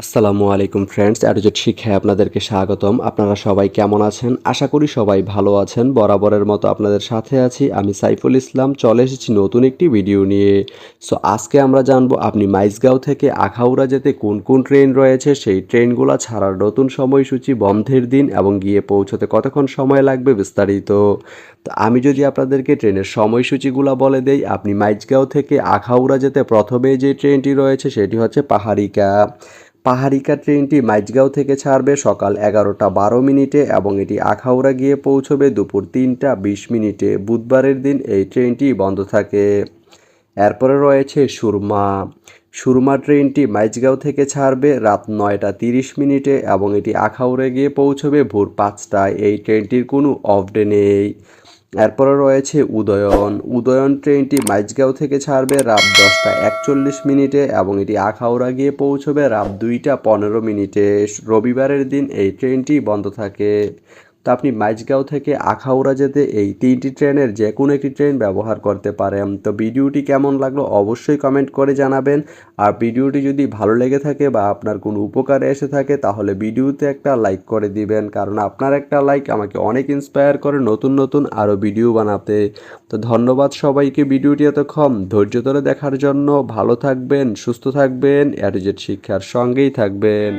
আসসালামু আলাইকুম ফ্রেন্ডস, অ্যাডুজেট শিক্ষায় আপনাদেরকে স্বাগতম। আপনারা সবাই কেমন আছেন? আশা করি সবাই ভালো আছেন। বরাবরের মতো আপনাদের সাথে আছি আমি সাইফুল ইসলাম। চলে এসেছি নতুন একটি ভিডিও নিয়ে। আজকে আমরা জানবো আপনি মাইজগাঁও থেকে আখাউড়া যেতে কোন কোন ট্রেন রয়েছে, সেই ট্রেনগুলো ছাড়ার নতুন সময়সূচি, বন্ধের দিন এবং গিয়ে পৌঁছতে কতক্ষণ সময় লাগবে বিস্তারিত। তো আমি যদি আপনাদেরকে ট্রেনের সময়সূচিগুলো বলে দেই, আপনি মাইজগাঁও থেকে আখাউড়া যেতে প্রথমে যে ট্রেনটি রয়েছে সেটি হচ্ছে পাহাড়িকা। পাহাড়িকা ট্রেনটি মাইজগাঁও থেকে ছাড়বে সকাল 11টা 12 মিনিটে এবং এটি আখাউড়া গিয়ে পৌঁছবে দুপুর 3টা 20 মিনিটে। বুধবারের দিন এই ট্রেনটি বন্ধ থাকে। এরপরে রয়েছে সুরমা। সুরমা ট্রেনটি মাইজগাঁও থেকে ছাড়বে রাত 9টা 30 মিনিটে এবং এটি আখাউড়া গিয়ে পৌঁছবে ভোর 5টায়। এই ট্রেনটির কোনো অফ ডে নেই। এরপরে রয়েছে উদয়ন। উদয়ন ট্রেনটি মাইজগাঁও থেকে ছাড়বে রাত 10টা 41 মিনিটে এবং এটি আখাউড়া গিয়ে পৌঁছবে রাত 2টা 15 মিনিটে। রবিবারের দিন এই ট্রেনটি বন্ধ থাকে। তো আপনি মাইজগাঁও থেকে আখাউড়া যেতে এই তিনটি ট্রেনের যে কোনো একটি ট্রেন ব্যবহার করতে পারেন। তো ভিডিওটি কেমন লাগলো অবশ্যই কমেন্ট করে জানাবেন। আর ভিডিওটি যদি ভালো লেগে থাকে বা আপনার কোনো উপকারে এসে থাকে তাহলে ভিডিওতে একটা লাইক করে দিবেন, কারণ আপনার একটা লাইক আমাকে অনেক ইন্সপায়ার করে নতুন নতুন আরও ভিডিও বানাতে। তো ধন্যবাদ সবাইকে ভিডিওটি এতক্ষণ ধৈর্য ধরে দেখার জন্য। ভালো থাকবেন, সুস্থ থাকবেন, এডুজেট শিক্ষার সঙ্গেই থাকবেন।